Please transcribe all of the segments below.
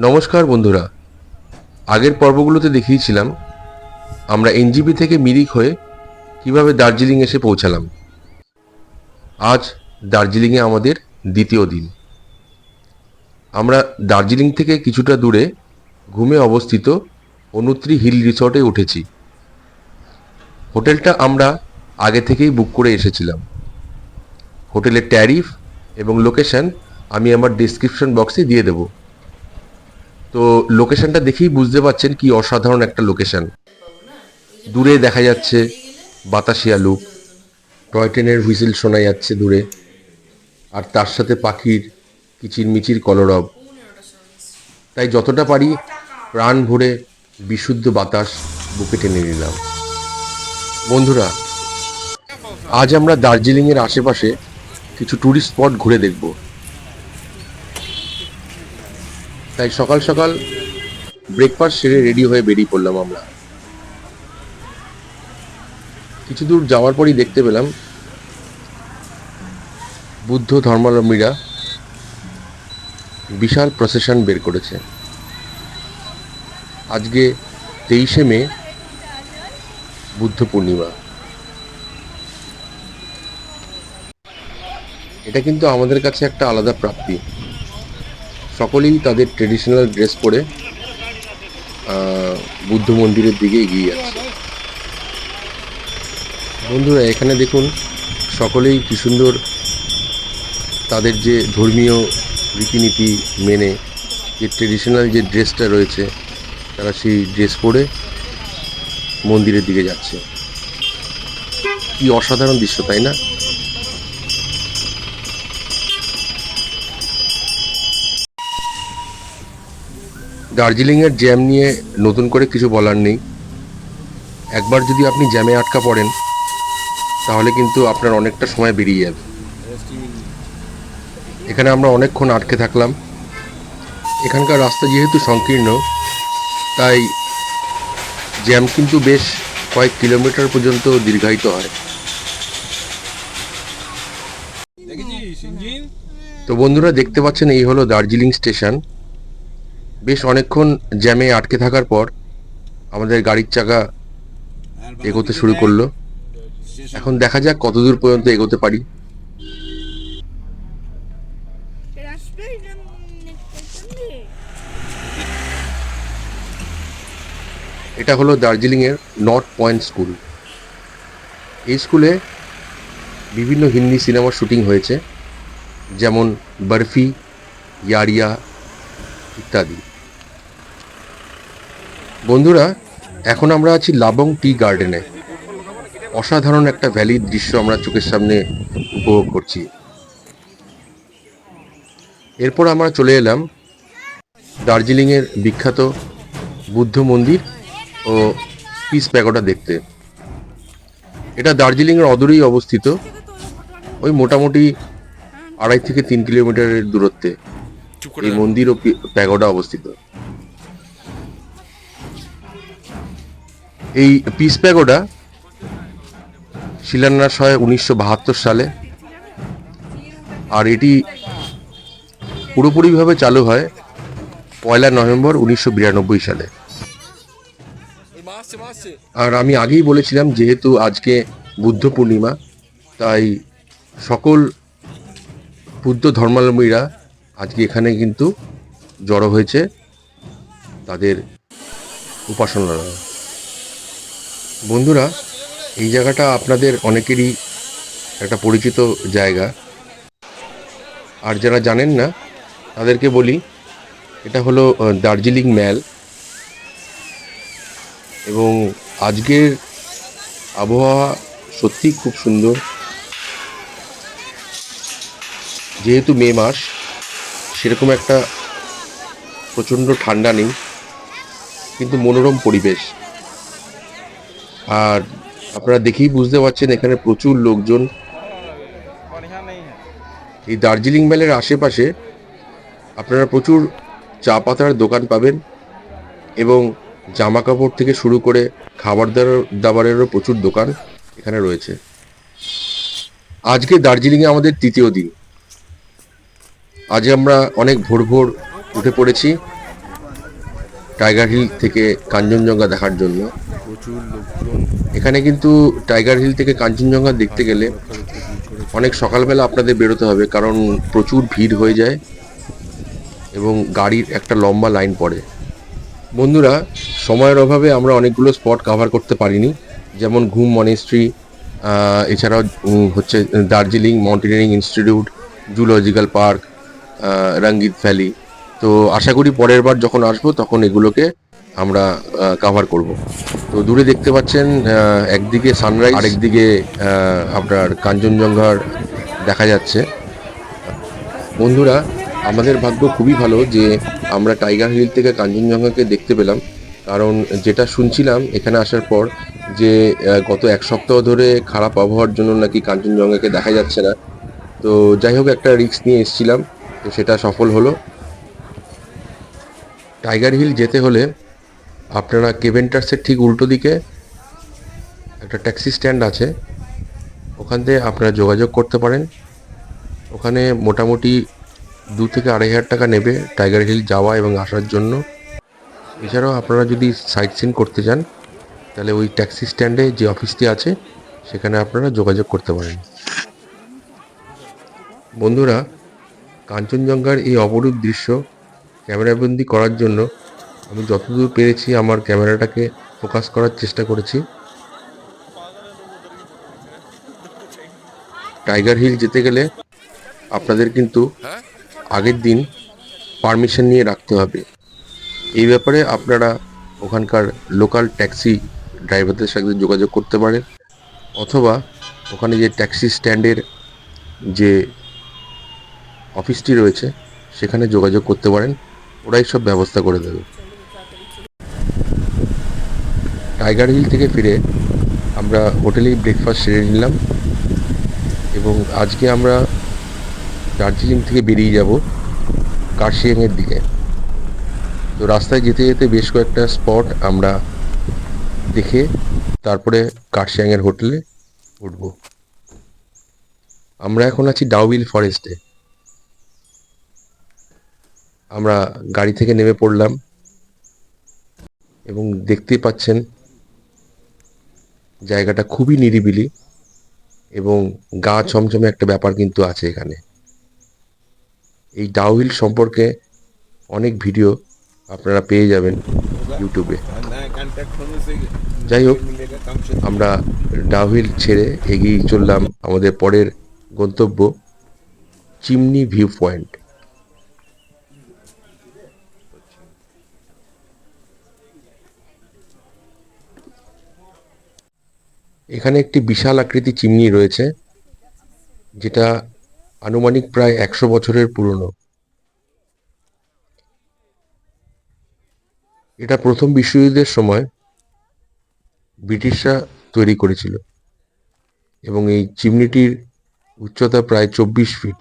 নমস্কার বন্ধুরা, আগের পর্বগুলোতে দেখিয়েছিলাম আমরা এনজিপি থেকে মিরিক হয়ে কিভাবে দার্জিলিং এসে পৌঁছালাম। আজ দার্জিলিংয়ে আমাদের দ্বিতীয় দিন। আমরা দার্জিলিং থেকে কিছুটা দূরে ঘুমে অবস্থিত অনুত্রি হিল রিসর্টে উঠেছি। হোটেলটা আমরা আগে থেকেই বুক করে এসেছিলাম। হোটেলের ট্যারিফ এবং লোকেশন আমি আমার ডেসক্রিপশন বক্সে দিয়ে দেব। তো লোকেশনটা দেখেই বুঝতে পারছেন কি অসাধারণ একটা লোকেশন। দূরে দেখা যাচ্ছে বাতাসিয়া লুপ, টয় ট্রেনের হুইসেল শোনা যাচ্ছে দূরে, আর তার সাথে পাখির কিচিরমিচির কলরব। তাই যতটা পারি প্রাণ ভরে বিশুদ্ধ বাতাস বুকে টেনে নিলাম। বন্ধুরা, আজ আমরা দার্জিলিংয়ের আশেপাশে কিছু ট্যুরিস্ট স্পট ঘুরে দেখব। তাই সকাল সকাল ব্রেকফাস্ট সেরে রেডি হয়ে বেরিয়ে পড়লাম আমরা। কিছু দূর যাওয়ার পরই দেখতে পেলাম বুদ্ধ ধর্মাবলম্বীরা বিশাল প্রসেশন বের করেছে। আজকে 23শে মে, বুদ্ধ পূর্ণিমা। এটা কিন্তু আমাদের কাছে একটা আলাদা প্রাপ্তি। সকলেই তাদের ট্রেডিশনাল ড্রেস পরে বুদ্ধ মন্দিরের দিকে এগিয়ে যাচ্ছে। বন্ধুরা, এখানে দেখুন সকলেই কি সুন্দর তাদের যে ধর্মীয় রীতিনীতি মেনে যে ট্রেডিশনাল যে ড্রেসটা রয়েছে, তারা সেই ড্রেস পরে মন্দিরের দিকে যাচ্ছে। কি অসাধারণ দৃশ্য, তাই না? দার্জিলিংয়ের জ্যাম নিয়ে নতুন করে কিছু বলার নেই। একবার যদি আপনি জ্যামে আটকা পড়েন তাহলে কিন্তু আপনার অনেকটা সময় বেরিয়ে যাবে। এখানে আমরা অনেকক্ষণ আটকে থাকলাম। এখানকার রাস্তা যেহেতু সংকীর্ণ, তাই জ্যাম কিন্তু বেশ কয়েক কিলোমিটার পর্যন্ত দীর্ঘায়িত হয়। তো বন্ধুরা, দেখতে পাচ্ছেন এই হলো দার্জিলিং স্টেশন। বেশ অনেকক্ষণ জ্যামে আটকে থাকার পর আমাদের গাড়ির চাকা এগোতে শুরু করলো। এখন দেখা যাক কতদূর পর্যন্ত এগোতে পারি। এটা হলো দার্জিলিংয়ের নর্থ পয়েন্ট স্কুল। এই স্কুলে বিভিন্ন হিন্দি সিনেমার শুটিং হয়েছে, যেমন বরফি, ইয়ারিয়া ইত্যাদি। বন্ধুরা, এখন আমরা আছি লাবং টি গার্ডেনে। অসাধারণ একটা ভ্যালির দৃশ্য আমরা চোখের সামনে উপভোগ করছি। এরপর আমরা চলে এলাম দার্জিলিংয়ের বিখ্যাত বুদ্ধ মন্দির ও পিস প্যাগোডা দেখতে। এটা দার্জিলিংয়ের অদূরেই অবস্থিত, ওই মোটামুটি 2.5 থেকে 3 কিলোমিটারের দূরত্বে এই মন্দির ও প্যাগোডা অবস্থিত। এই পিস প্যাগোডা শিলান্যাস হয় 1972 সালে, আর এটি পুরোপুরিভাবে চালু হয় 1 নভেম্বর 1992 সালে। আর আমি আগেই বলেছিলাম, যেহেতু আজকে বুদ্ধ পূর্ণিমা, তাই সকল বুদ্ধ ধর্মাবলম্বীরা আজকে এখানে কিন্তু জড়ো হয়েছে তাদের উপাসনালয়ে। বন্ধুরা, এই জায়গাটা আপনাদের অনেকেরই একটা পরিচিত জায়গা, আর যারা জানেন না তাদেরকে বলি, এটা হলো দার্জিলিং ম্যাল। এবং আজকের আবহাওয়া সত্যি খুব সুন্দর। যেহেতু মে মাস, সেরকম একটা প্রচণ্ড ঠান্ডা নেই, কিন্তু মনোরম পরিবেশ। আর আপনারা দেখেই বুঝতে পারছেন এখানে প্রচুর লোকজন। এই দার্জিলিং ম্যালের আশেপাশে আপনারা প্রচুর চা পাতার দোকান পাবেন, এবং জামা কাপড় থেকে শুরু করে খাবার দাবারেরও প্রচুর দোকান এখানে রয়েছে। আজকে দার্জিলিংয়ে আমাদের তৃতীয় দিন। আজ আমরা অনেক ভোর ভোর উঠে পড়েছি টাইগার হিল থেকে কাঞ্চনজঙ্ঘা দেখার জন্য। প্রচুর লোকজন এখানে কিন্তু টাইগার হিল থেকে কাঞ্চনজঙ্ঘা দেখতে গেলে কাঞ্চনজঙ্ঘা দেখতে ভিড় করেছে। অনেক সকালবেলা আপনাদের বেরোতে হবে, কারণ প্রচুর ভিড় হয়ে যায় এবং গাড়ির একটা লম্বা লাইন পড়ে। বন্ধুরা, সময়ের অভাবে আমরা অনেকগুলো স্পট কভার করতে পারিনি, যেমন ঘুম মনেস্ট্রি, এছাড়াও হচ্ছে Darjeeling mountaineering institute, zoological park, Rangit valley. তো আশা করি পরের বার যখন আসবো তখন এগুলোকে আমরা কভার করব। তো দূরে দেখতে পাচ্ছেন একদিকে সানরাইজ, আরেকদিকে আপনার কাঞ্চনজঙ্ঘার দেখা যাচ্ছে। বন্ধুরা, আমাদের ভাগ্য খুবই ভালো যে আমরা টাইগার হিল থেকে কাঞ্চনজঙ্ঘাকে দেখতে পেলাম, কারণ যেটা শুনছিলাম এখানে আসার পর যে গত এক সপ্তাহ ধরে খারাপ আবহাওয়ার জন্য নাকি কাঞ্চনজঙ্ঘাকে দেখা যাচ্ছে না। তো যাই হোক, একটা রিস্ক নিয়ে এসেছিলাম, তো সেটা সফল হলো। টাইগার হিল যেতে হলে আপনারা কেভেন্টার্সের ঠিক উল্টো দিকে একটা ট্যাক্সি স্ট্যান্ড আছে, ওখান থেকে আপনারা যোগাযোগ করতে পারেন। ওখানে মোটামুটি 2 থেকে 2,500 টাকা নেবে টাইগার হিল যাওয়া এবং আসার জন্য। এছাড়াও আপনারা যদি সাইট সিন করতে চান তাহলে ওই ট্যাক্সি স্ট্যান্ডে যে অফিসটি আছে সেখানে আপনারা যোগাযোগ করতে পারেন। বন্ধুরা, কাঞ্চনজঙ্ঘার এই অপরূপ দৃশ্য ক্যামেরাবন্দি করার জন্য আমি যতদূর পেরেছি আমার ক্যামেরাটাকে ফোকাস করার চেষ্টা করেছি। টাইগার হিল যেতে গেলে আপনাদের কিন্তু আগের দিন পারমিশন নিয়ে রাখতে হবে। এই ব্যাপারে আপনারা ওখানকার লোকাল ট্যাক্সি ড্রাইভারদের সাথে যোগাযোগ করতে পারেন, অথবা ওখানে যে ট্যাক্সি স্ট্যান্ডের যে অফিসটি রয়েছে সেখানে যোগাযোগ করতে পারেন, ওরাই সব ব্যবস্থা করে দেবে। টাইগার হিল থেকে ফিরে আমরা হোটেলেই ব্রেকফাস্ট সেরে নিলাম এবং আজকে আমরা দার্জিলিং থেকে বেরিয়ে যাব কার্শিয়াংয়ের দিকে। তো রাস্তায় যেতে যেতে বেশ কয়েকটা স্পট আমরা দেখে তারপরে কার্শিয়াংয়ের হোটেলে উঠব। আমরা এখন আছি ডাউবিল ফরেস্টে। আমরা গাড়ি থেকে নেমে পড়লাম এবং দেখতেই পাচ্ছেন জায়গাটা খুবই নিরিবিলি এবং গা ছমছমে একটা ব্যাপার কিন্তু আছে এখানে। এই ডাউহিল সম্পর্কে অনেক ভিডিও আপনারা পেয়ে যাবেন ইউটিউবে। যাই হোক, আমরা ডাউহিল ছেড়ে এগিয়ে চললাম আমাদের পরের গন্তব্য চিমনি ভিউ পয়েন্ট। এখানে একটি বিশাল আকৃতি চিমনি রয়েছে, যেটা আনুমানিক প্রায় 100 বছরের পুরনো। এটা প্রথম বিশ্বযুদ্ধের সময় ব্রিটিশরা তৈরি করেছিল এবং এই চিমনিটির উচ্চতা প্রায় 24 ফিট।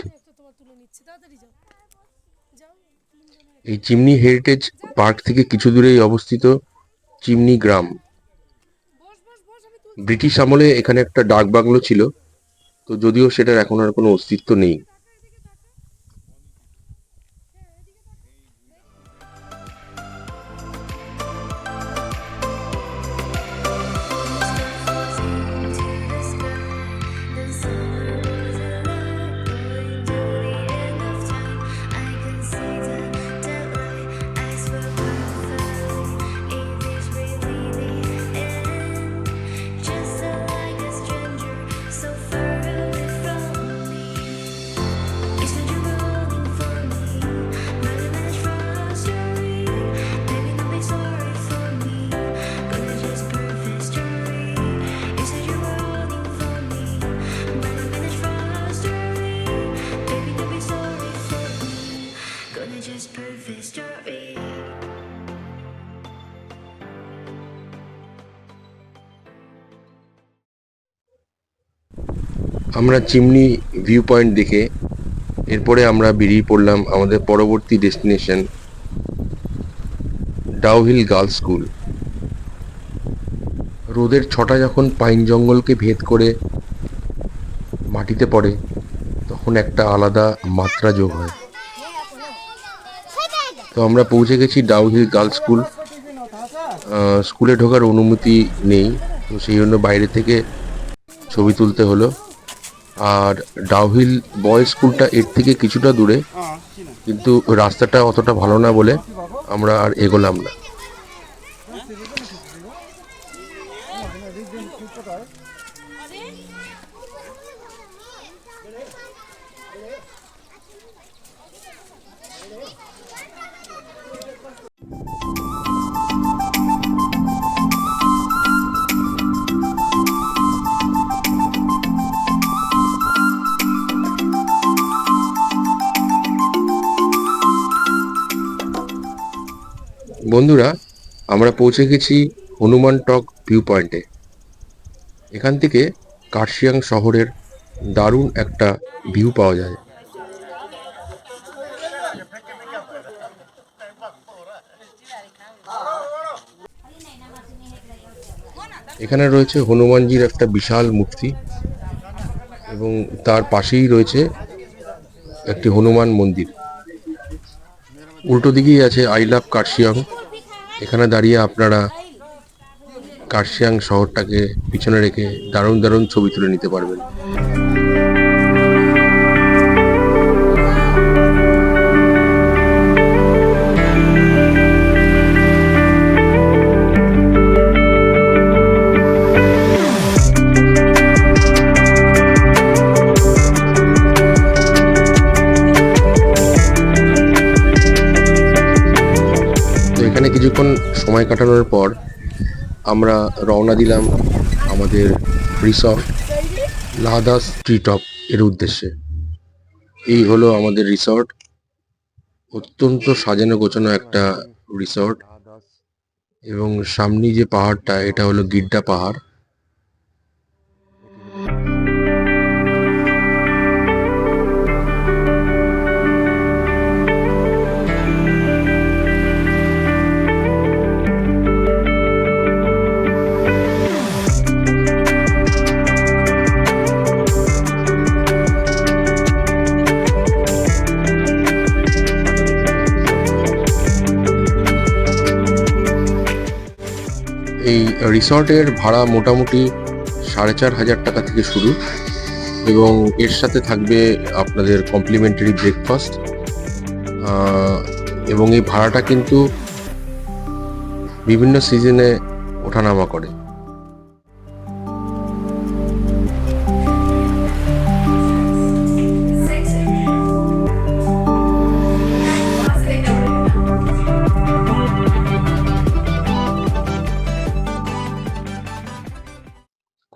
এই চিমনি হেরিটেজ পার্ক থেকে কিছু দূরেই অবস্থিত চিমনি গ্রাম। ব্রিটিশ আমলে এখানে একটা ডাক বাংলো ছিল, তো যদিও সেটার এখন আর কোনো অস্তিত্ব নেই। আমরা চিমনি ভিউ পয়েন্ট দেখে এরপরে আমরা বেরিয়ে পড়লাম আমাদের পরবর্তী ডেস্টিনেশন ডাউহিল গার্লস স্কুল। রোদের ছটা যখন পাইন জঙ্গলকে ভেদ করে মাটিতে পড়ে তখন একটা আলাদা মাত্রা যোগ হয়। তো আমরা পৌঁছে গেছি ডাউহিল গার্লস স্কুল। স্কুলে ঢোকার অনুমতি নেই, তো সেই জন্য বাইরে থেকে ছবি তুলতে হলো। আর ডাউহিল বয়েজ স্কুলটা এর থেকে কিছুটা দূরে, কিন্তু রাস্তাটা অতটা ভালো না বলে আমরা আর এগোলাম না। বন্ধুরা, আমরা পৌঁছে গেছি হনুমান টক ভিউ পয়েন্টে। এখান থেকে কার্শিয়াং শহরের দারুণ একটা ভিউ পাওয়া যায়। এখানে রয়েছে হনুমানজির একটা বিশাল মূর্তি এবং তার পাশেই রয়েছে একটি হনুমান মন্দির। উল্টো দিকেই আছে আই লাভ কার্শিয়াং। এখানে দাঁড়িয়ে আপনারা কার্শিয়াং শহরটাকে পিছনে রেখে দারুণ দারুণ ছবি তুলে নিতে পারবেন। তো এখানে কিছুক্ষণ সময় কাটানোর পর আমরা রওনা দিলাম আমাদের রিসর্ট লাদাস ট্রি টপ এর উদ্দেশ্যে। এই হলো আমাদের রিসর্ট। অত্যন্ত সাজানো গোছানো একটা রিসর্ট, এবং সামনে যে পাহাড়টা, এটা হলো গিড্ডা পাহাড়। এই রিসর্টের ভাড়া মোটামুটি 4,500 টাকা থেকে শুরু, এবং এর সাথে থাকবে আপনাদের কমপ্লিমেন্টারি ব্রেকফাস্ট। এবং এই ভাড়াটা কিন্তু বিভিন্ন সিজনে ওঠানামা করে।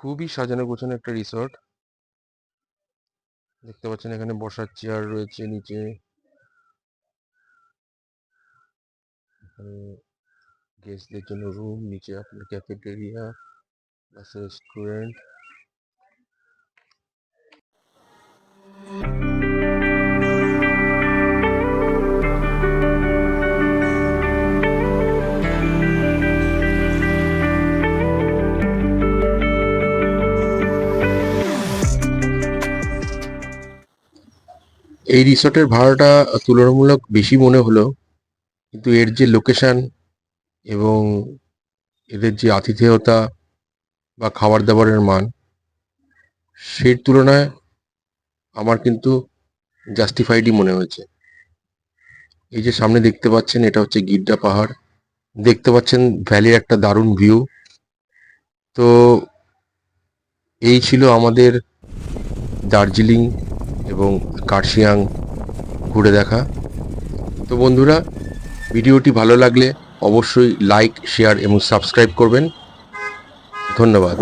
খুবই সাজানো গোছানো একটা রিসর্ট। দেখতে পাচ্ছেন এখানে বসার চেয়ার রয়েছে নিচে, গেস্টদের জন্য রুম, নিচে আপনার ক্যাফেটেরিয়া প্লাস রেস্টুরেন্ট। এই রিসর্টের ভাড়াটা তুলনামূলক বেশি মনে হলো, কিন্তু এর যে লোকেশন এবং এদের যে আতিথেয়তা বা খাবার দাবারের মান, সেই তুলনায় আমার কিন্তু জাস্টিফাইডই মনে হয়েছে। এই যে সামনে দেখতে পাচ্ছেন, এটা হচ্ছে গিড্ডা পাহাড়। দেখতে পাচ্ছেন ভ্যালির একটা দারুণ ভিউ। তো এই ছিল আমাদের দার্জিলিং এবং কার্শিয়াং ঘুরে দেখা। তো বন্ধুরা, ভিডিওটি ভালো লাগলে অবশ্যই লাইক, শেয়ার এবং সাবস্ক্রাইব করবেন। ধন্যবাদ।